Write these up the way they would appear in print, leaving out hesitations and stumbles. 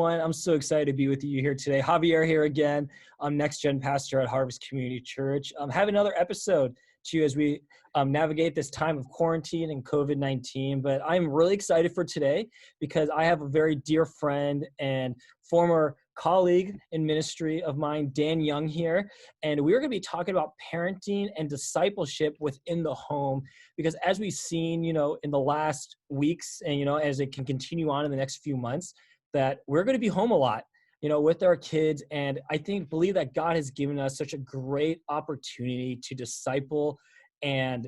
everyone. I'm so excited to be with you here today. Javier here again. I'm Next Gen Pastor at Harvest Community Church. Have another episode to you as we navigate this time of quarantine and COVID-19. But I'm really excited for today because I have a very dear friend and former colleague in ministry of mine, Dan Young here. And we're going to be talking about parenting and discipleship within the home. Because as we've seen, in the last weeks and, as it can continue on in the next few months, that we're going to be home a lot, with our kids. And I believe that God has given us such a great opportunity to disciple and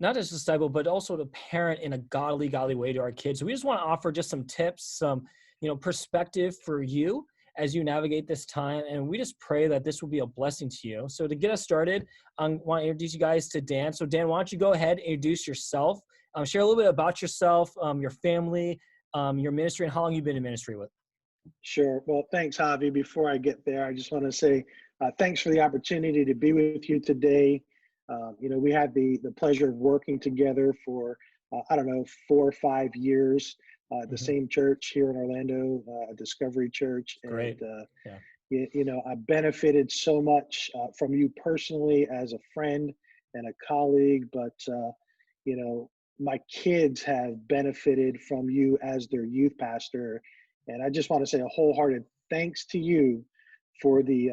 not just disciple, but also to parent in a godly way to our kids. So we just want to offer just some tips, some, perspective for you as you navigate this time. And we just pray that this will be a blessing to you. So to get us started, I want to introduce you guys to Dan. So Dan, why don't you go ahead and introduce yourself, share a little bit about yourself, your family, your ministry, and how long you've been in ministry with. Sure. Well, thanks, Javi. Before I get there, I just want to say thanks for the opportunity to be with you today. We had the pleasure of working together for, 4 or 5 years at the same church here in Orlando, Discovery Church. Great. And, I benefited so much from you personally as a friend and a colleague, but, my kids have benefited from you as their youth pastor. And I just want to say a wholehearted thanks to you for the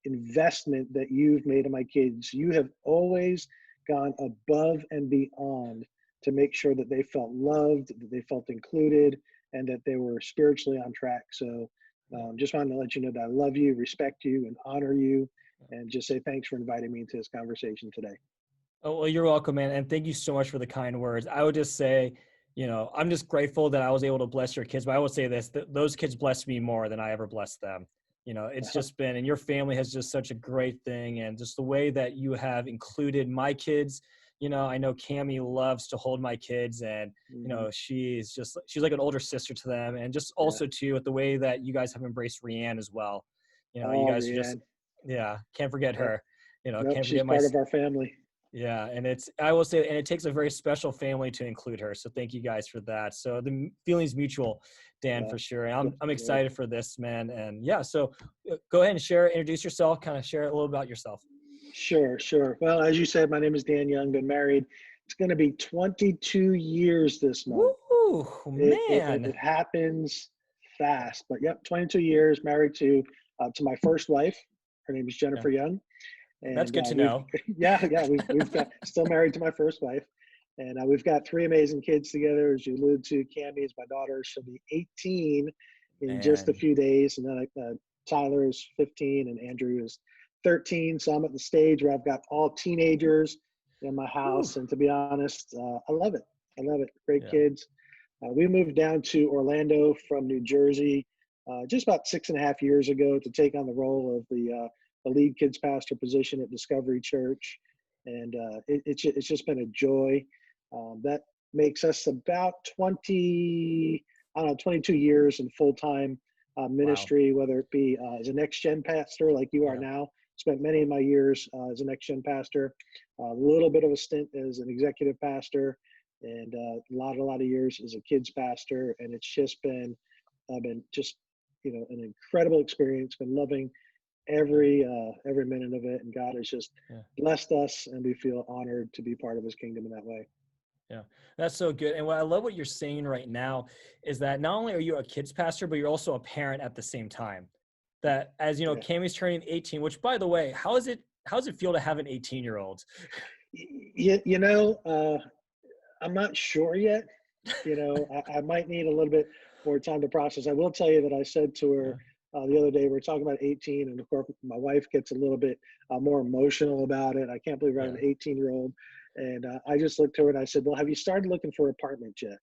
investment that you've made in my kids. You have always gone above and beyond to make sure that they felt loved, that they felt included, and that they were spiritually on track. So just wanted to let you know that I love you, respect you, and honor you, and just say thanks for inviting me into this conversation today. Oh, well, you're welcome, man. And thank you so much for the kind words. I would just say, I'm just grateful that I was able to bless your kids. But I will say this, those kids blessed me more than I ever blessed them. It's just been, and your family has just such a great thing. And just the way that you have included my kids, I know Cammie loves to hold my kids, and, she's like an older sister to them. And just also too, with the way that you guys have embraced Rianne as well. You guys Rianne. are just, can't forget her, Nope, can't she's forget part of our family. Yeah. And I will say, and it takes a very special family to include her. So thank you guys for that. So the feeling's mutual, Dan, for sure. And I'm excited for this, man. And so go ahead and introduce yourself, kind of share a little about yourself. Sure. Well, as you said, my name is Dan Young, been married. It's going to be 22 years this month. Woo, man. It happens fast, but 22 years married to my first wife. Her name is Jennifer Young. And that's good to know. We've got still married to my first wife, and we've got 3 amazing kids together. As you alluded to, Cammie is my daughter. She'll be 18 in just a few days, and then Tyler is 15 and Andrew is 13. So I'm at the stage where I've got all teenagers in my house. And to be honest, I love it. Great kids. We moved down to Orlando from New Jersey just about 6.5 years ago to take on the role of the lead kids pastor position at Discovery Church. And it's just been a joy. That makes us about 22 years in full-time ministry, whether it be as a Next Gen pastor like you are now. Spent many of my years as a Next Gen pastor, a little bit of a stint as an executive pastor, and a lot of years as a kids pastor. And it's just been, an incredible experience. Been loving every minute of it, and God has just blessed us, and we feel honored to be part of his kingdom in that way. Yeah, that's so good. And what I love what you're saying right now is that not only are you a kids pastor, but you're also a parent at the same time. That as Cammie's turning 18, which by the way, how does it feel to have an 18-year-old? I'm not sure yet. I might need a little bit more time to process. I will tell you that I said to her the other day, we were talking about 18, and of course my wife gets a little bit more emotional about it. I can't believe I have an 18-year-old. And I just looked to her and I said, well, have you started looking for apartments yet?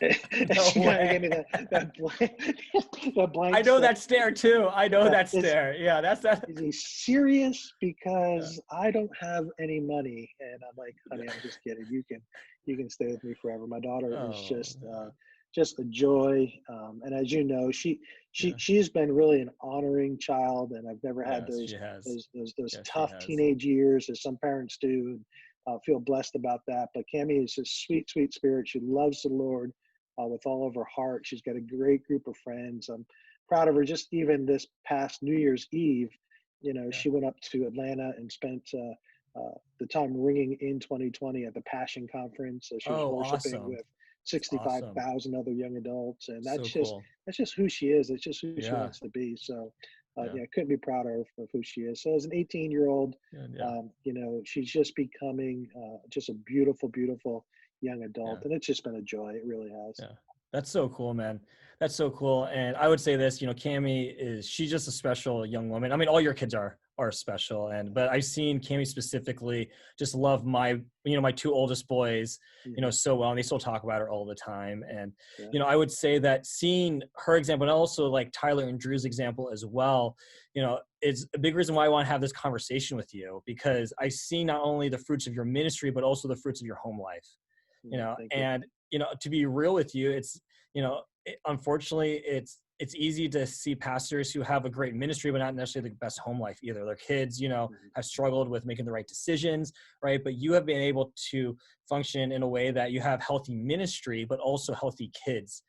No way. Gave me that blank I know that stare too. I know that stare. Yeah, that's that. Is he serious? Because I don't have any money. And I'm like, honey, I'm just kidding. You can stay with me forever. My daughter is just a joy. And as you know, she's been really an honoring child, and I've never had those tough teenage years as some parents do. Feel blessed about that. But Cammie is a sweet, sweet spirit. She loves the Lord. with all of her heart. She's got a great group of friends. I'm proud of her. Just even this past New Year's Eve, Yeah. she went up to Atlanta and spent the time ringing in 2020 at the Passion Conference. So she was Oh, worshiping awesome. with That's awesome. 65,000 other young adults, and So cool. that's just who she is. It's just who she Yeah. wants to be. So, Yeah. yeah, couldn't be prouder of who she is. So, as an 18-year-old, Yeah. Yeah. she's just becoming just a beautiful, beautiful young adult, Yeah. and it's just been a joy. It really has. Yeah. That's so cool, man. That's so cool. And I would say this, Cami she's just a special young woman. I mean, all your kids are special. But I've seen Cami specifically just love my two oldest boys, Hmm. so well. And they still talk about her all the time. And, Yeah. I would say that seeing her example and also like Tyler and Drew's example as well, is a big reason why I want to have this conversation with you, because I see not only the fruits of your ministry, but also the fruits of your home life, Thank you. and to be real with you, it's unfortunately it's easy to see pastors who have a great ministry but not necessarily the best home life either. Their kids Hmm. have struggled with making the right decisions, right? But you have been able to function in a way that you have healthy ministry but also healthy kids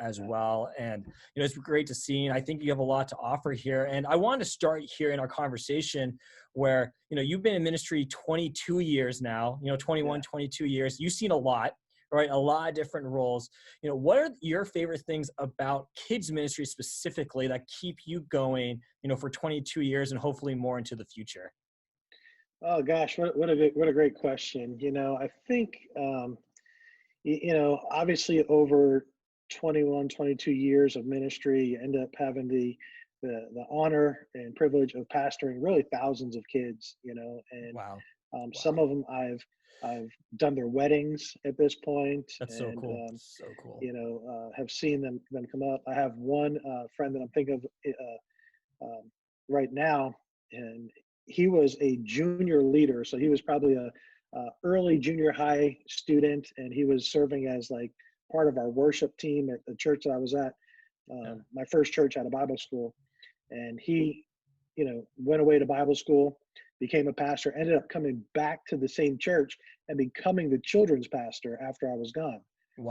as Yeah. well. And it's great to see, and I think you have a lot to offer here. And I wanted to start here in our conversation where you've been in ministry 22 years now, 21, Yeah. 22 years. You've seen a lot, right? A lot of different roles. What are your favorite things about kids ministry specifically that keep you going, for 22 years and hopefully more into the future? Oh gosh, what a great question. I think obviously over 21, 22 years of ministry, you end up having the honor and privilege of pastoring really thousands of kids, and Wow. some Wow. of them I've done their weddings at this point, That's so and cool. So cool. have seen them come up. I have one friend that I'm thinking of right now, and he was a junior leader, so he was probably a early junior high student, and he was serving as like part of our worship team at the church that I was at. Yeah. My first church had a Bible school, and he, went away to Bible school, became a pastor, ended up coming back to the same church and becoming the children's pastor after I was gone.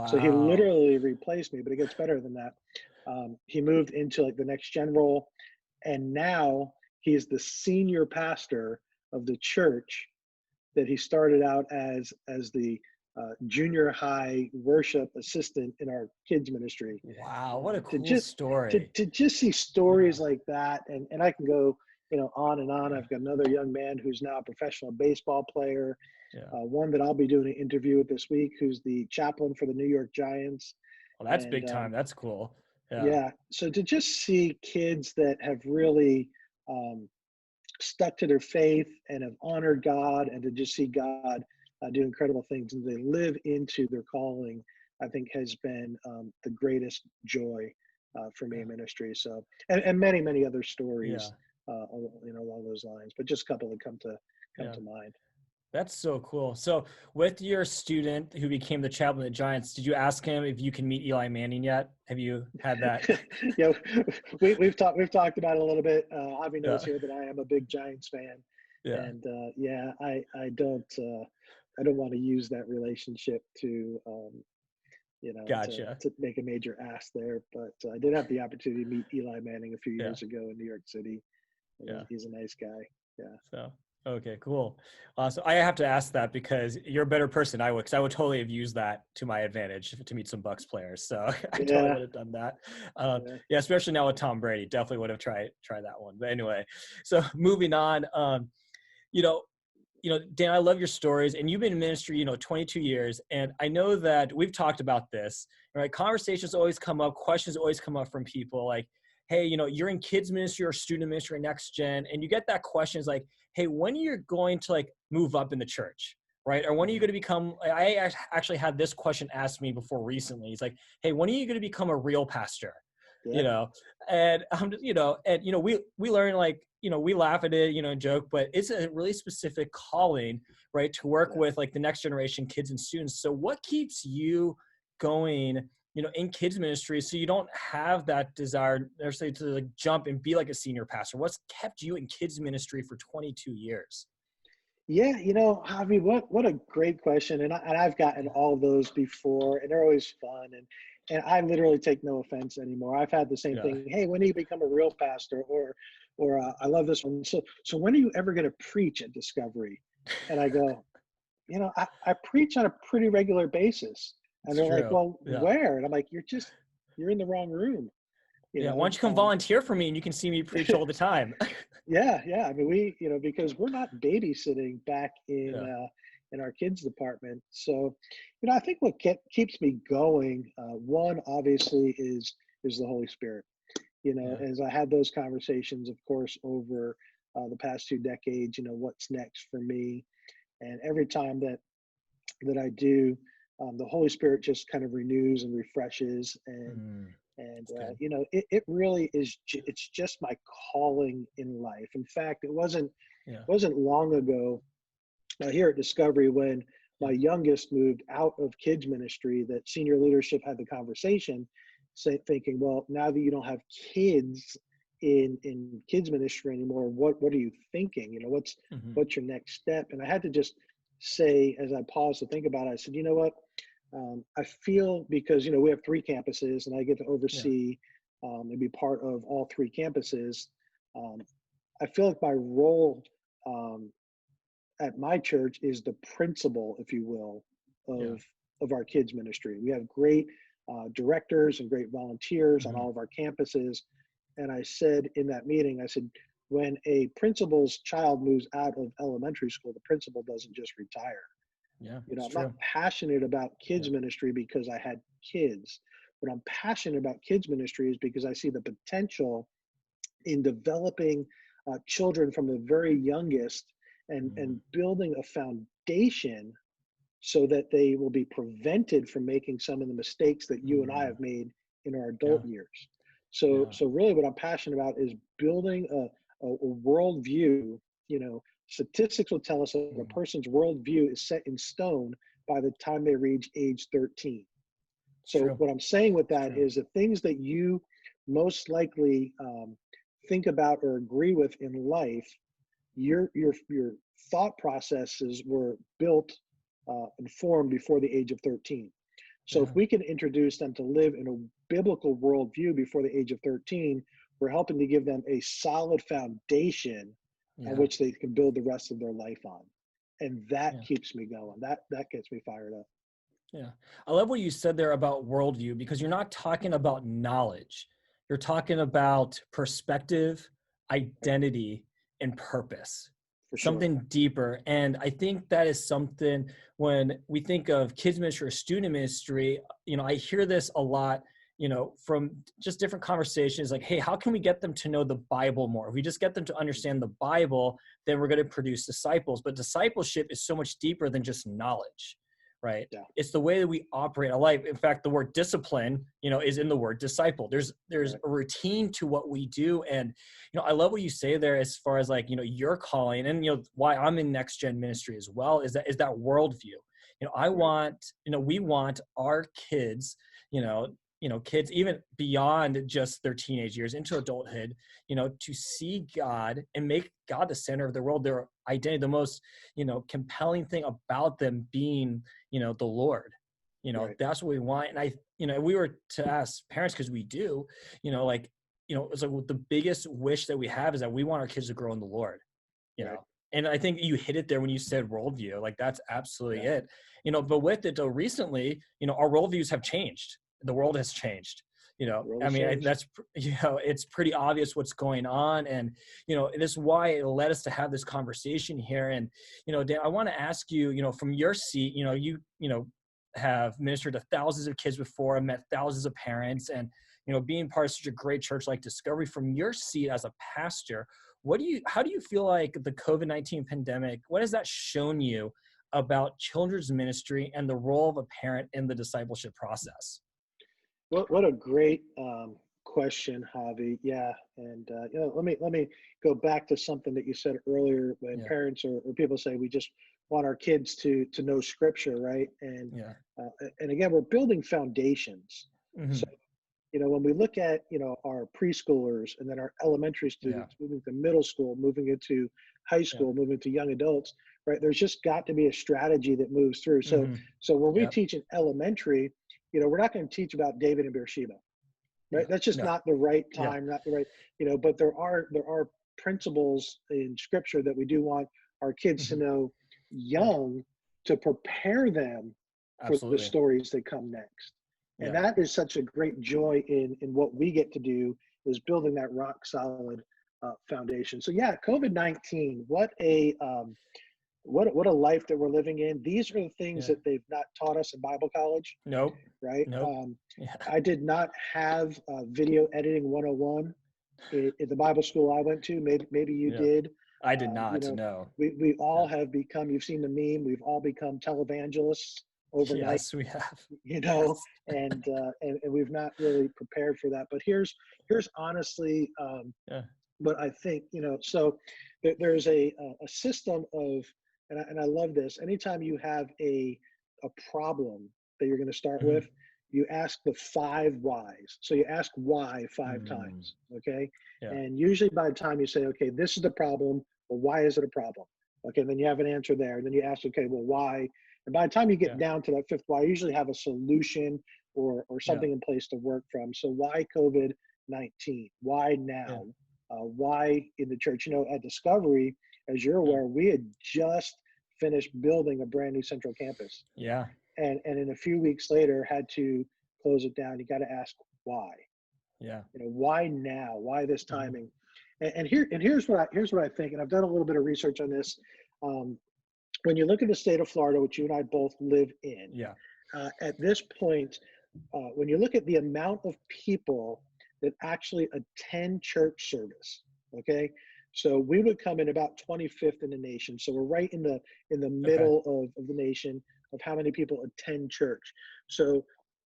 So he Wow. literally replaced me, but it gets better than that. He moved into like the next gen role, and now he's the senior pastor of the church that he started out as the junior high worship assistant in our kids ministry. Wow. What a To cool just story. to just see Yeah. stories like that, and I can go on and on. Yeah. I've got another young man who's now a professional baseball player, Yeah. one that I'll be doing an interview with this week, who's the chaplain for the New York Giants. Well, that's And big time. That's cool. Yeah. yeah, so to just see kids that have really um, stuck to their faith and have honored God, and to just see God do incredible things and they live into their calling, I think has been the greatest joy for me Yeah. in ministry. So, and many, many other Yeah. stories, along those lines, but just a couple that come Yeah. to mind. That's so cool. So with your student who became the chaplain at Giants, did you ask him if you can meet Eli Manning yet? Have you had that? Yeah, we've talked about it a little bit. Avi knows Yeah. here that I am a big Giants fan, Yeah. and yeah, I don't want to use that relationship to Gotcha. to make a major ask there. But I did have the opportunity to meet Eli Manning a few Yeah. years ago in New York City, and Yeah. he's a nice guy. Yeah. So, okay, cool. So I have to ask that because you're a better person than I would, because I would totally have used that to my advantage to meet some Bucks players. So I totally Yeah. would have done that. Yeah. Yeah, especially now with Tom Brady, definitely would have tried that one. But anyway, so moving on, you know, Dan, I love your stories, and you've been in ministry, 22 years. And I know that we've talked about this, right? Conversations always come up, questions always come up from people like, hey, you're in kids ministry or student ministry or next gen. And you get that question is like, hey, when are you going to like move up in the church? Right. Or when are you Mhm. going to become, I actually had this question asked me before recently. It's like, hey, when are you going to become a real pastor? you Yeah. know and we learn, like, we laugh at it, and joke, but it's a really specific calling, right, to work Yeah. with like the next generation kids and students. So what keeps you going, in kids ministry, so you don't have that desire necessarily to like jump and be like a senior pastor? What's kept you in kids ministry for 22 years? Yeah, Javi, what a great question, and I've gotten all those before, and they're always fun. And and I literally take no offense anymore. I've had the same Yeah. thing. Hey, when do you become a real pastor? Or I love this one. So when are you ever going to preach at Discovery? And I go, I preach on a pretty regular basis. And It's they're like, true. well, Yeah. where? And I'm like, you're in the wrong room. You Yeah. Why don't know, you come volunteer for me and you can see me preach all the time? yeah. I mean, because we're not babysitting back Yeah. in our kids department. So, I think what keeps me going, one obviously is the Holy Spirit. Yeah. As I had those conversations, of course, over the past 2 decades, what's next for me, and every time that I do, the Holy Spirit just kind of renews and refreshes, and Mm, and that's good. it really is. It's just my calling in life. In fact, it Yeah. wasn't long ago here at Discovery when Yeah. my youngest moved out of kids ministry that senior leadership had the conversation, thinking, well, now that you don't have kids in kids ministry anymore, what are you thinking? Hmm. What's your next step? And I had to just say, as I paused to think about it, I said, you know what? I feel, because we have 3 campuses and I get to Yeah. oversee and be part of all 3 campuses. Um, I feel like my role um, at my church is the principal, if you will, Yeah. of our kids ministry. We have great directors and great volunteers on Hmm. all of our campuses. And I said in that meeting, I said, when a principal's child moves out of elementary school, the principal doesn't just retire. Yeah. It's I'm not true. passionate about Yeah. kids ministry because I had kids. But I'm passionate about kids ministry is because I see the potential in developing children from the very youngest, and Mm, building a foundation so that they will be prevented from making some of the mistakes that you and I mm, have made in our yeah. adult years. So Yeah. so really what I'm passionate about is building a worldview. Statistics will tell us that a Mm, person's worldview is set in stone by the time they reach age 13. it's So true. what I'm saying with It's that true. is the things that you most likely think about or agree with in life, your thought processes were built and formed before the age of 13. So if Yeah. we can introduce them to live in a biblical worldview before the age of 13, we're helping to give them a solid foundation on Yeah. which they can build the rest of their life on. And that Yeah. keeps me going. That gets me fired up. Yeah. I love what you said there about worldview, because you're not talking about knowledge. You're talking about perspective, Right? identity, and purpose, For sure. something deeper. And I think that is something, when we think of kids ministry or student ministry, I hear this a lot, from just different conversations, like, hey, how can we get them to know the Bible more? If we just get them to understand the Bible, then we're going to produce disciples. But discipleship is so much deeper than just knowledge, right? Yeah. It's the way that we operate our life. In fact, the word discipline, is in the word disciple. There's Right. a routine to what we do. And, I love what you say there as far as, like, your calling, and, why I'm in next gen ministry as well, is that worldview. I Right. want, we want our kids, kids even beyond just their teenage years into adulthood, to see God and make God the center of their world, their identity, the most, compelling thing about them being, the Lord. Right. That's what we want. And if we were to ask parents, because we do, like, it's like the biggest wish that we have is that we want our kids to grow in the Lord, you Right. know. And I think you hit it there when you said worldview. Like, that's absolutely Yeah. it. But with it, though, recently, our worldviews have changed. The world has changed. World I has mean, changed. it's pretty obvious what's going on, and this is why it led us to have this conversation here. And Dan, I want to ask you, from your seat, have ministered to thousands of kids before, met thousands of parents, and being part of such a great church like Discovery, from your seat as a pastor, how do you feel like the COVID-19 pandemic, what has that shown you about children's ministry and the role of a parent in the discipleship process? What a great question, Javi. Yeah, and let me go back to something that you said earlier when Yeah, parents or people say we just want our kids to know Scripture, right? yeah, And again, we're building foundations. So hmm, when we look at our preschoolers and then our elementary yeah, students moving to middle school, moving into high yeah, school, moving to young adults, right? There's just got to be a strategy that moves through. So hmm, so when we yeah, teach in elementary, we're not going to teach about David and Beersheba, right? Yeah. That's just No. not the right Yeah. time, not the right, but there are principles in scripture that we do want our kids to Mhm. know Yeah. young, to prepare them for the Absolutely. stories that come next. And Yeah. that is such a great joy in what we get to do, is building that rock solid foundation. So yeah, COVID-19, what a life that we're living in. These are the things Yeah. that they've not taught us in Bible college, Nope. right? Nope. Yeah. I did not have video editing 101 at the Bible school I went to. Maybe you Yeah. did. I did not. No. We Yeah. all have become, you've seen the meme, we've all become televangelists overnight, Yes, we have. Yes. and we've not really prepared for that. But here's honestly Yeah. what I think, so there's a system of, and I love this. Anytime you have a problem that you're going to start Mhm. with, you ask the 5 whys. So you ask why 5 Mm. times, okay? Yeah. And usually by the time you say, okay, this is the problem, well, why is it a problem? Okay, then you have an answer there. And then you ask, okay, well, why? And by the time you get Yeah. down to that 5th why, you usually have a solution or Yeah. something in place to work from. So why COVID-19? Why Yeah. now? Why in the church? At Discovery, as you're Mm. aware, we had just finished building a brand new central campus, Yeah. and in a few weeks later had to close it down. You got to ask why. Yeah. Why now? Why this Mhm. timing? Here's what I think, and I've done a little bit of research on this. When you look at the state of Florida, which you and I both live in, Yeah. at this point, when you look at the amount of people that actually attend church service, okay, so we would come in about 25th in the nation. So we're right in the Okay. middle of the nation of how many people attend church. So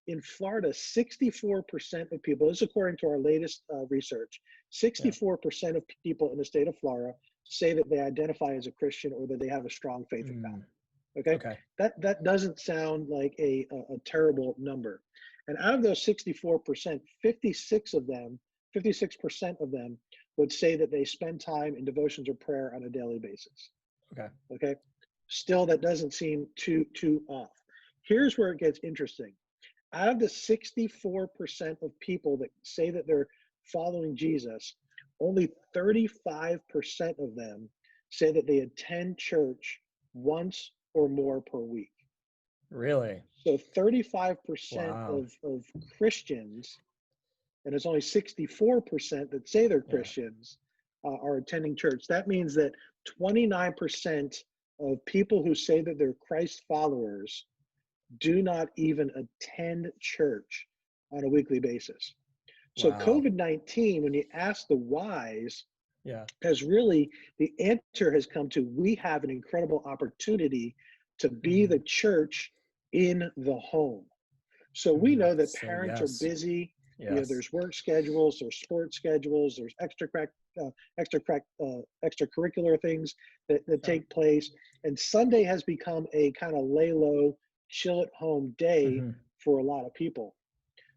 in Florida, 64% of people, this is according to our latest research, Yeah. 64% of people in the state of Florida say that they identify as a Christian or that they have a strong faith in God. Mm. Okay, Okay. that doesn't sound like a terrible number. And out of those 64%, 56% of them would say that they spend time in devotions or prayer on a daily basis. Okay. Okay, still that doesn't seem too off. Here's where it gets interesting. Out of the 64% of people that say that they're following Jesus, only 35% of them say that they attend church once or more per week. Really? So 35% Wow. of Christians, and it's only 64% that say they're Yeah. Christians, are attending church. That means that 29% of people who say that they're Christ followers do not even attend church on a weekly basis. So Wow. COVID-19, when you ask the whys, Yeah. has really, the answer has come to, we have an incredible opportunity to be the Mhm. church in the home. So we know that So parents are yes. busy. Yes. There's work schedules, there's sports schedules, there's extracurricular things that Yeah. take place. And Sunday has become a kind of lay low, chill at home day Mhm. for a lot of people.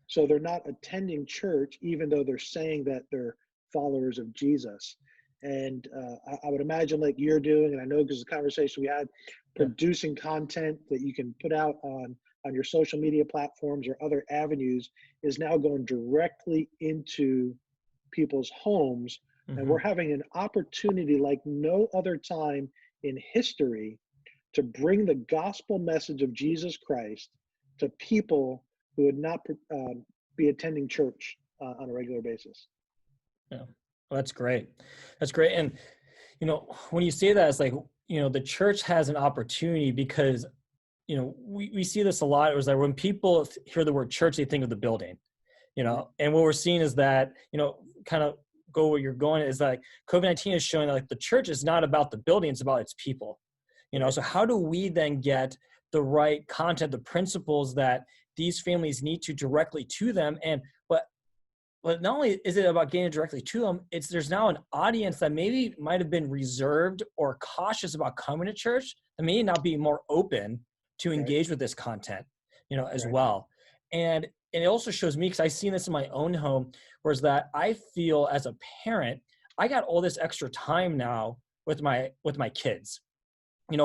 So they're not attending church, even though they're saying that they're followers of Jesus. And I would imagine, like you're doing, and I know because the conversation we had, Yeah. producing content that you can put out on your social media platforms or other avenues is now going directly into people's homes. And we're Mhm. having an opportunity like no other time in history to bring the gospel message of Jesus Christ to people who would not be attending church on a regular basis. Yeah. Well, that's great. That's great. And when you say that, it's like, the church has an opportunity because, we see this a lot. It was like when people hear the word church, they think of the building, Mhm. and what we're seeing is that, kind of go where you're going is like COVID-19 is showing that like the church is not about the building, it's about its people, Right. so how do we then get the right content, the principles that these families need to directly to them? And but not only is it about getting directly to them, there's now an audience that maybe might have been reserved or cautious about coming to church that may now be more open to Right. engage with this content, as Right. well. And it also shows me, because I've seen this in my own home, whereas that I feel as a parent, I got all this extra time now with my kids.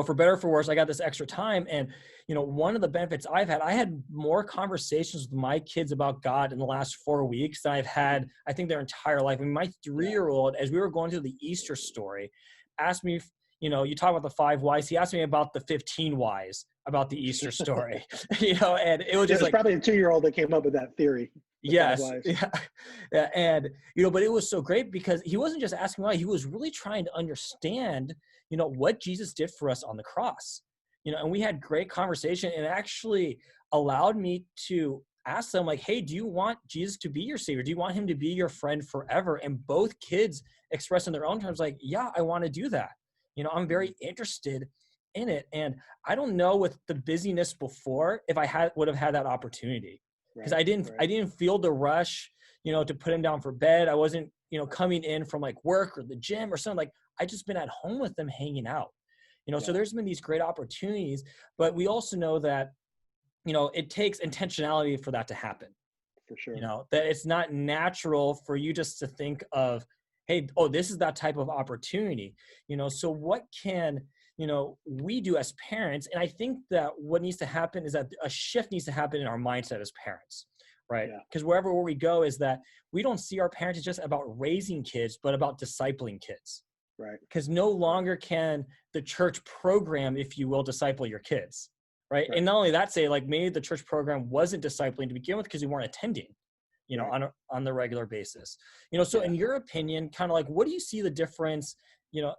for better or for worse, I got this extra time. And, one of the benefits I had more conversations with my kids about God in the last 4 weeks than I've had, I think, their entire life. I mean, my 3-year-old, as we were going through the Easter story, asked me, you talk about the 5 whys. He asked me about the 15 whys about the Easter story, and it was Yeah, just it's like, probably a 2-year-old that came up with that theory. The 5 yes. whys. Yeah. Yeah. And, but it was so great because he wasn't just asking why, he was really trying to understand, what Jesus did for us on the cross, and we had great conversation, and it actually allowed me to ask them, like, hey, do you want Jesus to be your savior? Do you want him to be your friend forever? And both kids expressed in their own terms, like, yeah, I want to do that. I'm very interested in it. And I don't know, with the busyness before, if I would have had that opportunity, because Right, I right. didn't feel the rush, to put him down for bed. I wasn't, coming in from like work or the gym or something. Like, I just been at home with them hanging out, so Yeah, there's been these great opportunities, but we also know that, it takes intentionality for that to happen. for sure. That it's not natural for you just to think of, hey, oh, this is that type of opportunity. So what can, we do as parents? And I think that what needs to happen is that a shift needs to happen in our mindset as parents, right? Yeah, Because where we go is that we don't see our parents as just about raising kids, but about discipling kids. right, Because no right, longer can the church program, if you will, disciple your kids, right? And right, not only that, say, like, maybe the church program wasn't discipling to begin with because you weren't attending, right. on the regular basis. So Yeah. in your opinion, kind of like, what do you see the difference,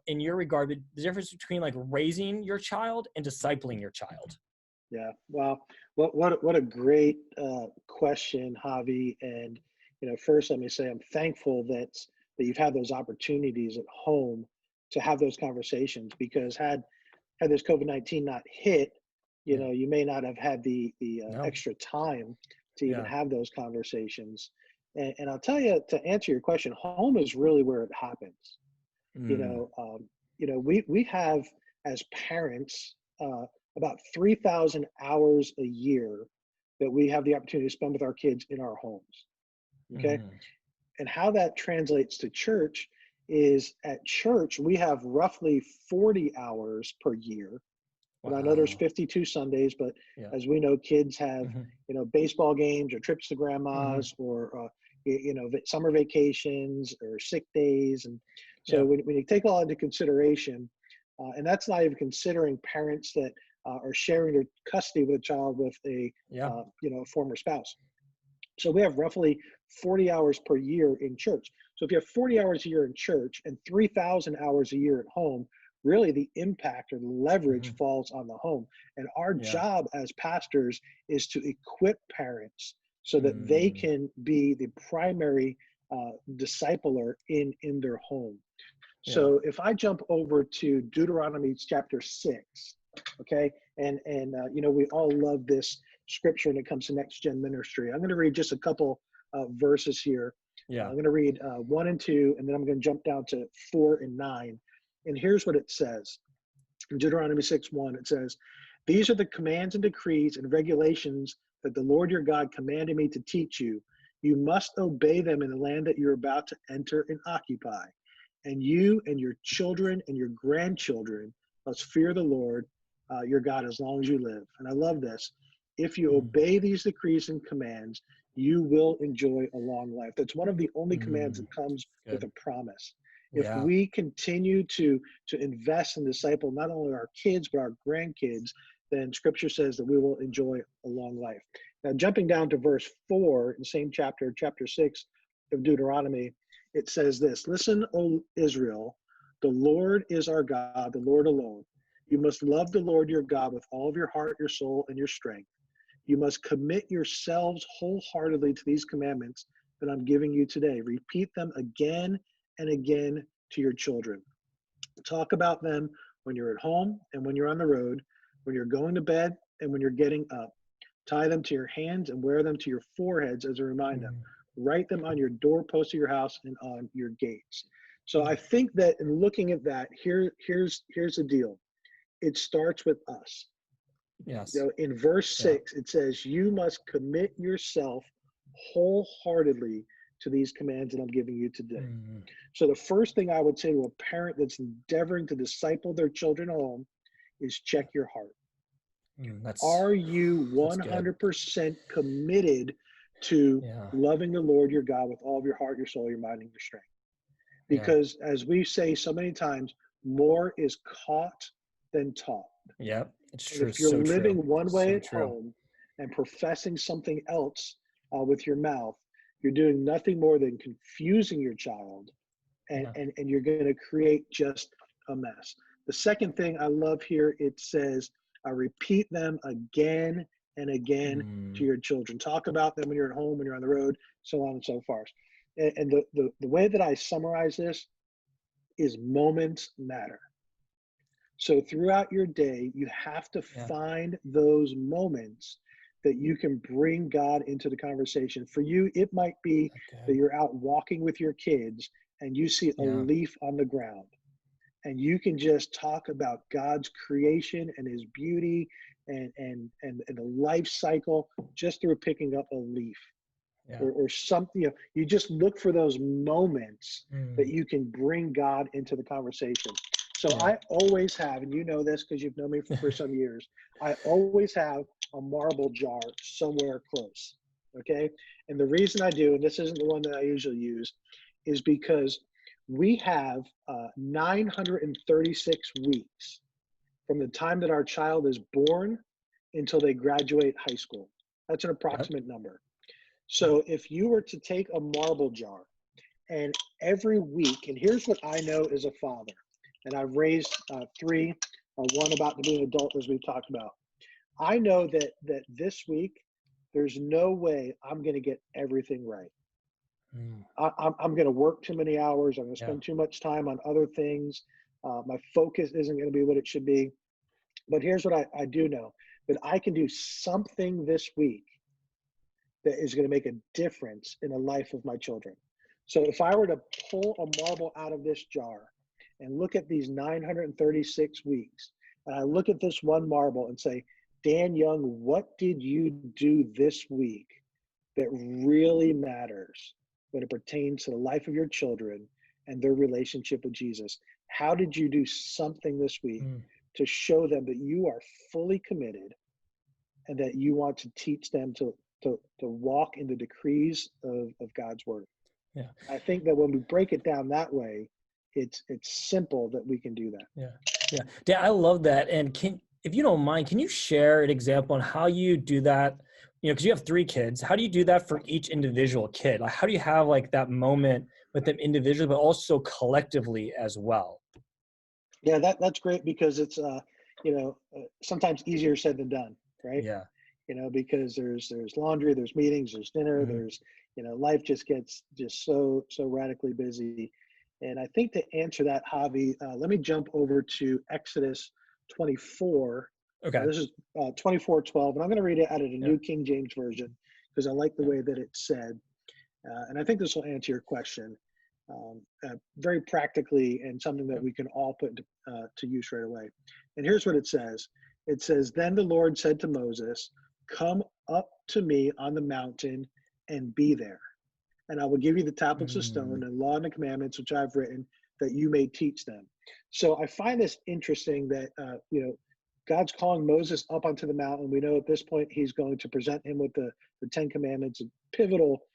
in your regard, the difference between like raising your child and discipling your child? Yeah. Wow. What a great question, Javi. And first let me say I'm thankful that you've had those opportunities at home to have those conversations, because had this COVID-19 not hit, Yeah. you may not have had the No. extra time to even Yeah. have those conversations. And I'll tell you, to answer your question, home is really where it happens. you Mm. know um, we have, as parents, about 3,000 hours a year that we have the opportunity to spend with our kids in our homes. Okay. Mm. And how that translates to church is, at church we have roughly 40 hours per year. And I know there's Wow. 52 Sundays, but Yeah. as we know, kids have, Hmm. baseball games or trips to Hmm. grandma's, or, summer vacations or sick days. And so Yeah. when you take all into consideration, and that's not even considering parents that are sharing their custody with a child with a, Yeah. former spouse. So we have roughly 40 hours per year in church. So if you have 40 hours a year in church and 3,000 hours a year at home, really the impact or the leverage Hmm. falls on the home. And our Yeah. job as pastors is to equip parents so that they Mm. can be the primary discipler in their home. Yeah. So if I jump over to Deuteronomy chapter 6, okay, and we all love this scripture when it comes to next gen ministry. I'm going to read just a couple verses here. I'm Yeah. going to read 1 and 2, and then I'm going to jump down to 4 and 9. And here's what it says. In Deuteronomy 6:1, it says, "These are the commands and decrees and regulations that the Lord your God commanded me to teach you. You must obey them in the land that you're about to enter and occupy. And you and your children and your grandchildren must fear the Lord your God as long as you live." And I love this. "If you Mm. obey these decrees and commands, you will enjoy a long life." That's one of the only commands Mm. that comes with Good. a promise. If Yeah. we continue to invest and disciple not only our kids but our grandkids, then Scripture says that we will enjoy a long life. Now, jumping down to verse 4 in the same chapter 6 of Deuteronomy, it says this: "Listen, O Israel, the Lord is our God, the Lord alone. You must love the Lord your God with all of your heart, your soul, and your strength. You must commit yourselves wholeheartedly to these commandments that I'm giving you today. Repeat them again and again to your children. Talk about them when you're at home and when you're on the road, when you're going to bed and when you're getting up. Tie them to your hands and wear them to your foreheads as a reminder. Mm. Write them on your doorposts of your house and on your gates." So Mm. I think that in looking at that, here's the deal. It starts with us. Yes. In verse Yeah. 6, it says, "You must commit yourself wholeheartedly to these commands that I'm giving you today." Mm. So the first thing I would say to a parent that's endeavoring to disciple their children at home is check your heart. That's Are you good. 100% committed to Yeah. loving the Lord your God with all of your heart, your soul, your mind, and your strength? Yeah. Because as we say so many times, more is caught than taught. Yep. It's And true. if you're So true. living one way So at true. home and professing something else with your mouth, you're doing nothing more than confusing your child, Yeah. and you're going to create just a mess. The second thing I love here, it says, repeat them again and again to your children. Talk about them when you're at home, when you're on the road, so on and so forth. And the way that I summarize this is moments matter. So throughout your day, you have to Yeah. find those moments that you can bring God into the conversation. For you, it might be that Okay. you're out walking with your kids and you see a Yeah. leaf on the ground, and you can just talk about God's creation and his beauty and the life cycle just through picking up a leaf Yeah. or something. You just look for those moments that Mm. you can bring God into the conversation. So Yeah. I always have, and you know this because you've known me for some years, I always have a marble jar somewhere close. Okay. And the reason I do, and this isn't the one that I usually use, is because we have 936 weeks from the time that our child is born until they graduate high school. That's an Yep. approximate number. So if you were to take a marble jar and every week, and here's what I know as a father, and I've raised three, one about to be an adult, as we've talked about. I know that this week, there's no way I'm going to get everything right. Mm. I'm going to work too many hours. I'm going to Yeah. spend too much time on other things. My focus isn't going to be what it should be. But here's what I do know, that I can do something this week that is going to make a difference in the life of my children. So if I were to pull a marble out of this jar and look at these 936 weeks, and I look at this one marble and say, Dan Young, what did you do this week that really matters when it pertains to the life of your children and their relationship with Jesus? How did you do something this week Mm. to show them that you are fully committed and that you want to teach them to walk in the decrees of God's word? Yeah. I think that when we break it down that way, it's simple that we can do that. Yeah. Yeah. Dan, I love that. And if you don't mind, can you share an example on how you do that? Because you have 3 kids. How do you do that for each individual kid? Like, how do you have like that moment with them individually, but also collectively as well? Yeah, that's great because it's sometimes easier said than done, right? Yeah. Because there's laundry, there's meetings, there's dinner, Hmm. there's life just gets just so radically busy. And I think to answer that, Javi, let me jump over to Exodus 24. Okay. This is 24:12, and I'm going to read it out of the Yeah. New King James Version because I like the Yeah. way that it's said. And I think this will answer your question very practically and something that Yeah. we can all put to use right away. And here's what it says. It says, then the Lord said to Moses, come up to me on the mountain and be there. And I will give you the tablets of Mm. stone and law and the commandments which I've written that you may teach them. So I find this interesting that, God's calling Moses up onto the mountain. We know at this point he's going to present him with the 10 commandments, a pivotal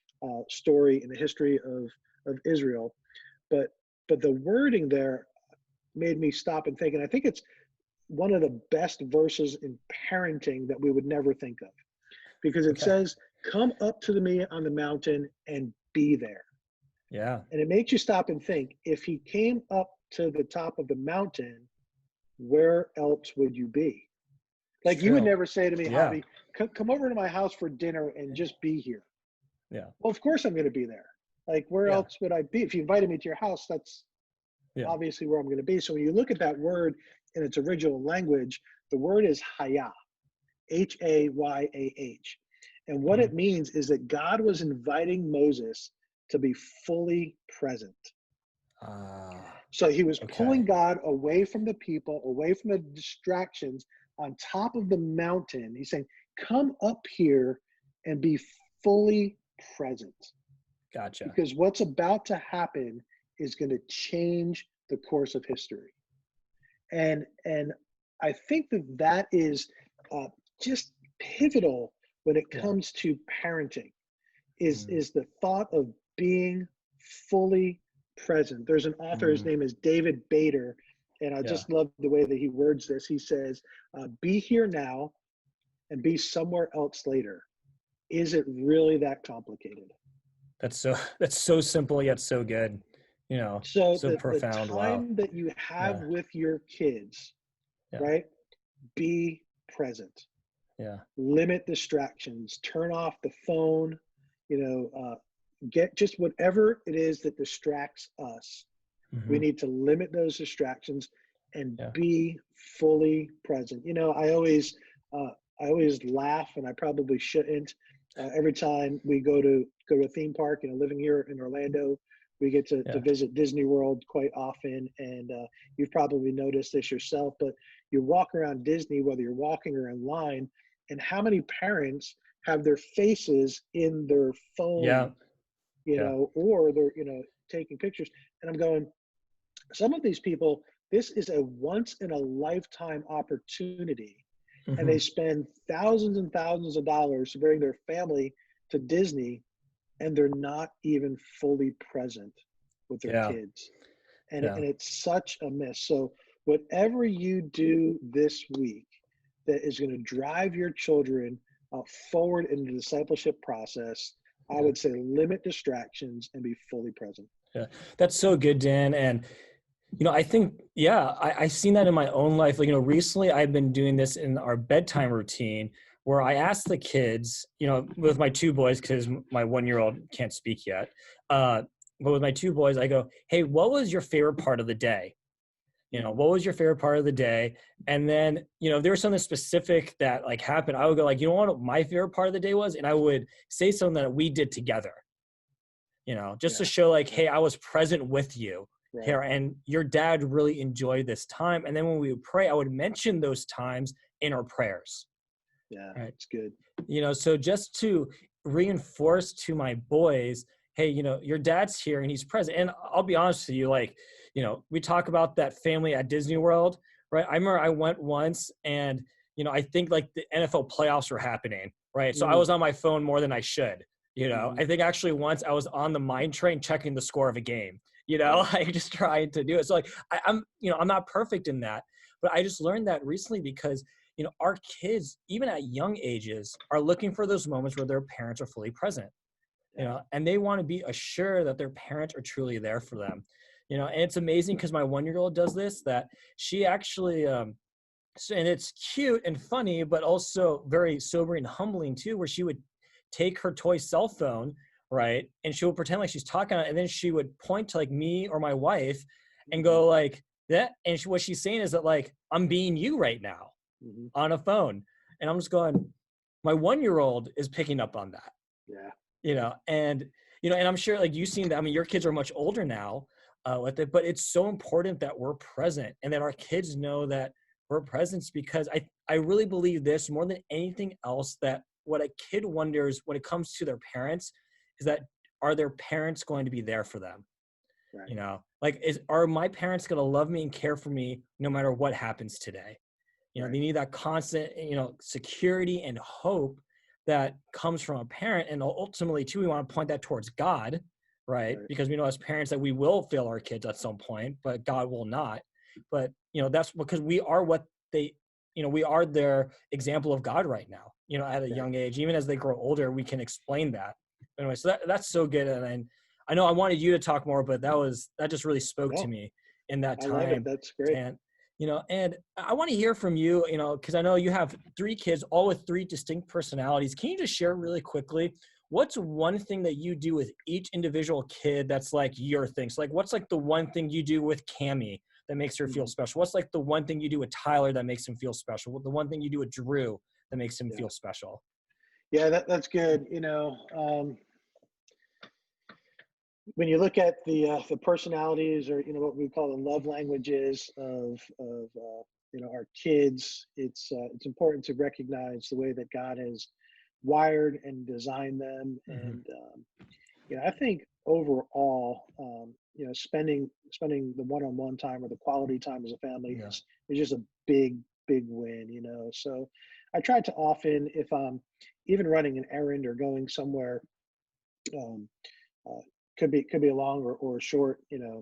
story in the history of Israel. But the wording there made me stop and think, and I think it's one of the best verses in parenting that we would never think of, because it Okay. says, come up to me on the mountain and be there. Yeah. And it makes you stop and think, if he came up to the top of the mountain, where else would you be? It's Like, you would true. never say to me, Yeah. Javi, come over to my house for dinner and just be here. Yeah. Well, of course I'm going to be there. Like, where Yeah. else would I be? If you invited me to your house, that's Yeah. obviously where I'm going to be. So when you look at that word in its original language, the word is hayah, Hayah. And what Mm. it means is that God was inviting Moses to be fully present. So he was pulling Okay. God away from the people, away from the distractions on top of the mountain. He's saying, come up here and be fully present. Gotcha. Because what's about to happen is going to change the course of history. And I think that is just pivotal when it Yeah. comes to parenting. Is Mm, is the thought of being fully present. There's an author, his mm, name is David Bader, and I yeah. just love the way that he words this. He says, be here now and be somewhere else later. Is it really that complicated? That's so simple yet so good. So So the profound. Wow. time that you have Yeah. with your kids, Yeah. right? Be present. Yeah. Limit distractions. Turn off the phone. You know, get just whatever it is that distracts us. We Hmm. need to limit those distractions and Yeah. be fully present. Uh, I always laugh, and I probably shouldn't. Every time we go to a theme park, living here in Orlando, we get to Yeah. visit Disney World quite often, and you've probably noticed this yourself. But you walk around Disney, whether you're walking or in line, and how many parents have their faces in their Yeah. phone, Yeah. or they're taking pictures, and I'm going, some of these people, this is a once in a lifetime opportunity, and they Hmm. spend thousands and thousands of dollars to bring their family to Disney, and they're not even fully present with their Yeah. kids. And Yeah. it's such a miss. So whatever you do this week that is going to drive your children forward in the discipleship process, I Yeah. would say limit distractions and be fully present. Yeah. That's so good, Dan. And I think, yeah, I've seen that in my own life. Like, recently I've been doing this in our bedtime routine where I ask the kids, with my two boys, because my 1-year-old can't speak yet. But with my two boys, I go, hey, what was your favorite part of the day? Mhm. What was your favorite part of the day? And then, if there was something specific that like happened, I would go like, what my favorite part of the day was? And I would say something that we did together, just to Yeah, show like, yeah, hey, I was present with you right. here and your dad really enjoyed this time. And then when we would pray, I would mention those times in our prayers. Yeah, Right. it's good. So just to reinforce to my boys, hey, your dad's here and he's present. And I'll be honest with you, like, we talk about that family at Disney World, right? I remember I went once and, I think like the NFL playoffs were happening, right? So I Mm, was on my phone more than I should. hmm. I think actually once I was on the mine train checking the score of a game, Yeah, I just tried to do it. So like I'm not perfect in that, but I just learned that recently because our kids, even at young ages, are looking for those moments where their parents are fully present, yeah, and they want to be assured that their parents are truly there for them, and it's amazing because my 1-year-old does this, that she actually, and it's cute and funny, but also very sobering and humbling too, where she would take her toy cell phone, right? And she would pretend like she's talking, and then she would point to like me or my wife and hmm, go like that. And what she's saying is that like, I'm being you right now hmm, on a phone. And I'm just going, my 1-year-old is picking up on that, yeah, you yeah, know, and, and I'm sure like you've seen that. I mean, your kids are much older now with it, but it's so important that we're present and that our kids know that we're present, because I really believe this more than anything else, that what a kid wonders when it comes to their parents is that, are their parents going to be there for them? right, Like, are my parents going to love me and care for me no matter what happens today? right, They need that constant, security and hope that comes from a parent. And ultimately, too, we want to point that towards God, right? right, Because we know as parents that we will fail our kids at some point, but God will not. But, that's because we are what they, we are their example of God right now, at a yeah. young age. Even as they grow older, we can explain that. Anyway, so that's so good. And I know I wanted you to talk more, but that just really spoke to No, me in that I love it. time. That's great. And and I want to hear from you, because I know you have 3 kids, all with 3 distinct personalities. Can you just share really quickly, what's one thing that you do with each individual kid that's like your thing? So like, what's like the one thing you do with Cammie that makes her feel Hmm. special? What's like the one thing you do with Tyler that makes him feel special? What the one thing you do with Drew that makes him Yeah, feel special? yeah, that's good. When you look at the personalities, or what we call the love languages of our kids, it's important to recognize the way that God has wired and designed them. Hmm. And I think overall, spending the one-on-one time or the quality time as a family Yeah. is just a big big win, So I try to often, if I'm even running an errand or going somewhere, um, uh, could be a long or a short,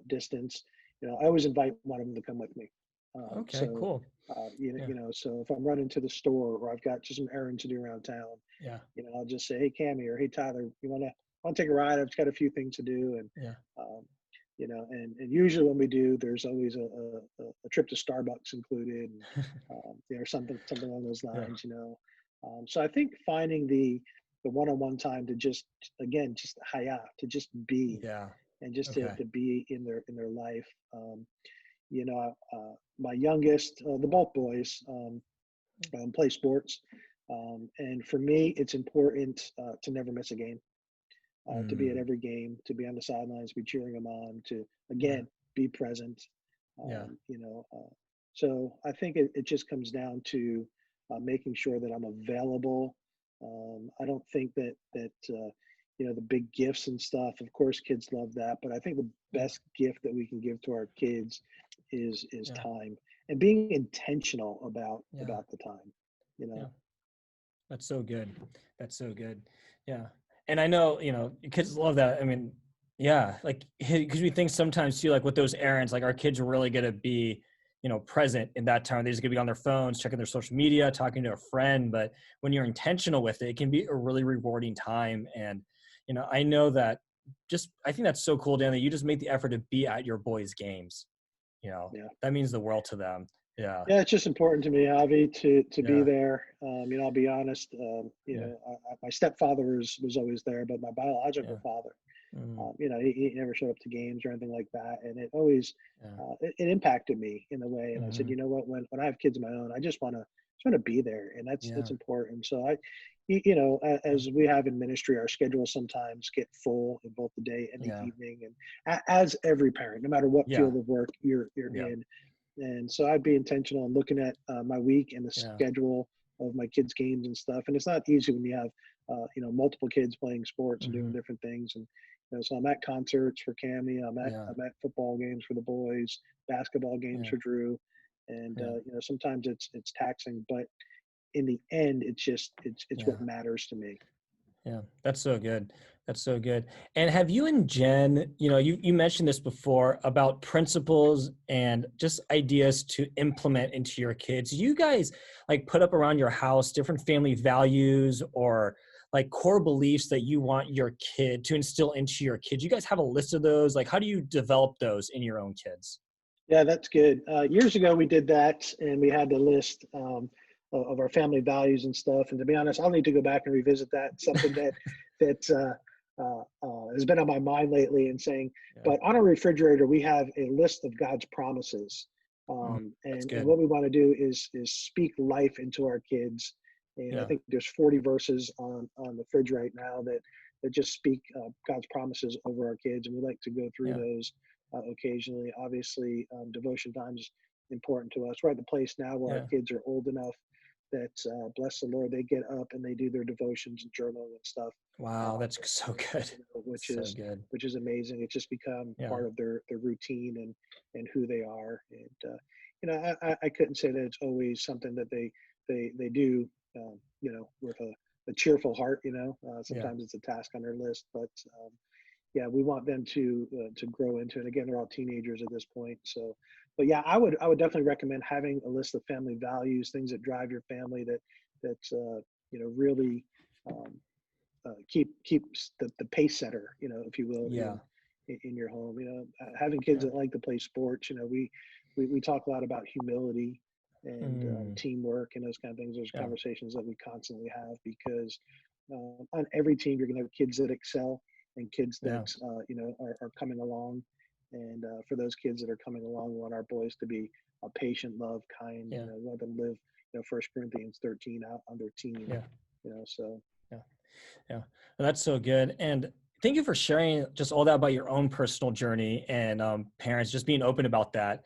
distance. I always invite one of them to come with me. Okay, So, cool. Yeah. so if I'm running to the store or I've got just some errands to do around town, Yeah. I'll just say, hey, Cammy, or hey, Tyler, you want to take a ride? I've just got a few things to do. And, Yeah. um, and usually when we do, there's always a trip to Starbucks included, and, something along those Yeah. lines, So I think finding the one-on-one time to just, again, just hayat, to just be, Yeah. and just to, Okay. to be in their life. My youngest, the both boys, play sports. And for me, it's important to never miss a game, to be at Mm, every game, to be on the sidelines, be cheering them on, to, yeah. again, be present. Yeah. So I think it just comes down to making sure that I'm available. I don't think that the big gifts and stuff. Of course, kids love that, but I think the Yeah. best gift that we can give to our kids is Yeah. time, and being intentional about Yeah. about the time. You Yeah. know. That's so good. That's so good. Yeah. And I know, kids love that. I mean, yeah, like, because we think sometimes too, like with those errands, like our kids are really going to be, present in that time. They're just going to be on their phones, checking their social media, talking to a friend. But when you're intentional with it, it can be a really rewarding time. And, I know that I think that's so cool, Dan, that you just make the effort to be at your boys' games. Yeah. That means the world to them. Yeah. Yeah, it's just important to me, Avi, to be Yeah. there. I'll be honest. Yeah. My stepfather was always there, but my biological Yeah. father, Mm, he never showed up to games or anything like that, and it always yeah. it impacted me in a way. And I said, Hmm. you know what, when I have kids of my own, I just want to be there, and that's Yeah. important. So Yeah. as we have in ministry, our schedules sometimes get full in both the day and the Yeah. evening, and as every parent, no matter what Yeah. field of work you're Yeah. in. And so I'd be intentional in looking at my week and the Yeah. schedule of my kids' games and stuff. And it's not easy when you have, multiple kids playing sports and doing Hmm. different things. And so I'm at concerts for Cammy. Yeah. I'm at football games for the boys, basketball games Yeah. for Drew. And Yeah. sometimes it's taxing, but in the end, it's Yeah. what matters to me. Yeah. That's so good. That's so good. And have you and Jen, you mentioned this before about principles and just ideas to implement into your kids. You guys like put up around your house different family values or like core beliefs that you want your kid to instill into your kids. You guys have a list of those. Like, how do you develop those in your own kids? Yeah, that's good. Years ago, we did that, and we had the list of our family values and stuff. And to be honest, I'll need to go back and revisit that. Something that has been on my mind lately, and saying. Yeah. But on our refrigerator, we have a list of God's promises, That's and good. what we want to do is speak life into our kids. And I Yeah. think there's 40 verses on the fridge right now that just speak God's promises over our kids, and we like to go through Yeah. those occasionally. Obviously, devotion time is important to us. We're at the place now where our Yeah. kids are old enough that, bless the Lord, they get up and they do their devotions and journaling and stuff, Wow. That's so good. which So is good. amazing. It's just become Yeah. part of their routine and who they are. And I couldn't say that it's always something that they do, with a cheerful heart. Yeah. Sometimes it's a task on their list, but yeah, we want them to grow into it. Again, they're all teenagers at this point. So, but yeah, I would definitely recommend having a list of family values, things that drive your family, that really um, keeps the pace setter, if you will, Yeah. in your home. Having kids Yeah. that like to play sports. We talk a lot about humility and Mm, teamwork and those kind of things. There's yeah. conversations that we constantly have because on every team you're going to have kids that excel and kids that Yeah. are coming along. And for those kids that are coming along, we want our boys to be patient, love, kind. Yeah. We want them to live, 1 Corinthians 13 out on their team. Yeah. So. Yeah. Yeah. Well, that's so good. And thank you for sharing just all that about your own personal journey and parents, just being open about that.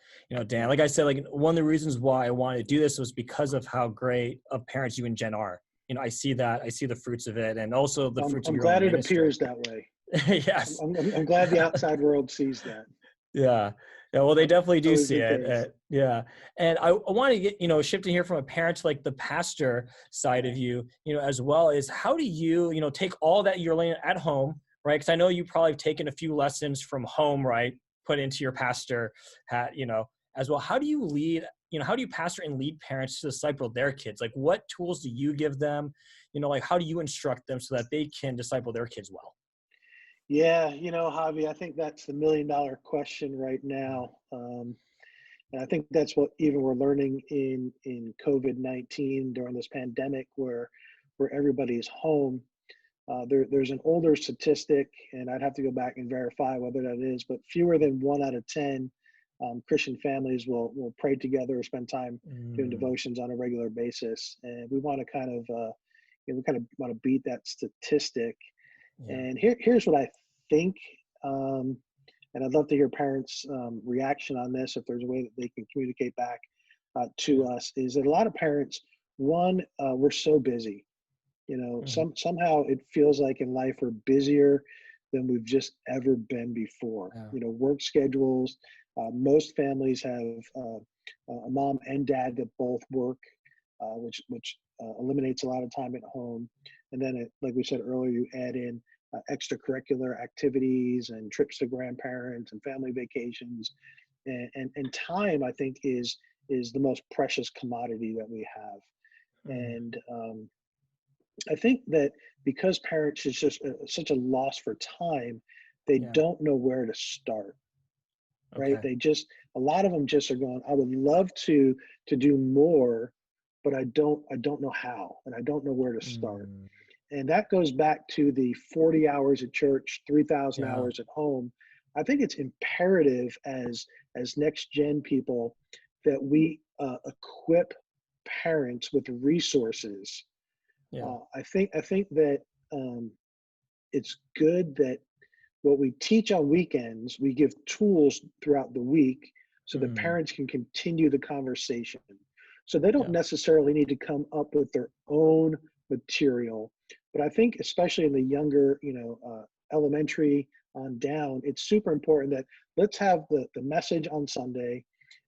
Dan, like I said, like one of the reasons why I wanted to do this was because of how great of parents you and Jen are. I see that. I see the fruits of it and also the fruits of I'm your own glad it ministry. appears that way. Yes. I'm glad the outside world sees that. Yeah. Yeah, well, they definitely do Always see the it. case. Yeah. And I want to get, shifting here from a parent to like the pastor side of you, as well, is how do you, take all that you're learning at home, right? Because I know you probably have taken a few lessons from home, right? Put into your pastor hat, as well. How do you lead, how do you pastor and lead parents to disciple their kids? Like what tools do you give them? Like how do you instruct them so that they can disciple their kids well? Yeah, Javi, I think that's the $1 million question right now. And I think that's what even we're learning in COVID-19 during this pandemic, where everybody's home. There's an older statistic, and I'd have to go back and verify whether that is, but fewer than 1 out of 10 Christian families will pray together or spend time doing Mm, devotions on a regular basis. And we want to we kind of want to beat that statistic. yeah. And here's what I think, and I'd love to hear parents' reaction on this if there's a way that they can communicate back to Yeah. us. Is that a lot of parents, one, we're so busy. Mhm. Somehow it feels like in life we're busier than we've just ever been before. Yeah. Work schedules. Most families have a mom and dad that both work, which eliminates a lot of time at home. And then, like we said earlier, you add in extracurricular activities and trips to grandparents and family vacations, and time. I think is the most precious commodity that we have. Mm, And I think that because parents is just such a loss for time, they yeah. don't know where to start, right? Okay. They just, a lot of them just are going, I would love to do more, but I don't know how, and I don't know where to start. Mm, And that goes back to the 40 hours at church, 3,000 yeah. hours at home. I think it's imperative as next gen people that we equip parents with resources. Yeah. I think that um, it's good that what we teach on weekends, we give tools throughout the week so that Mm, parents can continue the conversation. So they don't yeah. necessarily need to come up with their own material. But I think, especially in the younger, elementary on down, it's super important that let's have the message on Sunday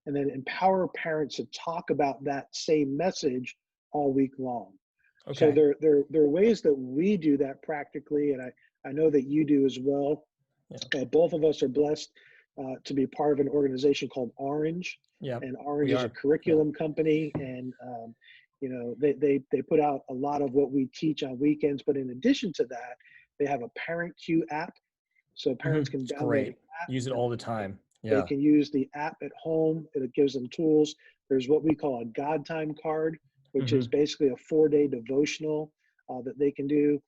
and then empower parents to talk about that same message all week long. So Okay. there are ways that we do that practically, and I know that you do as well. Yeah. Both of us are blessed to be part of an organization called Orange, Yeah. and Orange We is a are. Yeah. curriculum company, and they put out a lot of what we teach on weekends. But in addition to that, they have a Parent Cue app, so parents can It's download great. the app. Use it And all the time. they Yeah. can use the app at home, and it gives them tools. There's what we call a God Time card, which is Hmm. basically a 4-day devotional that they can do.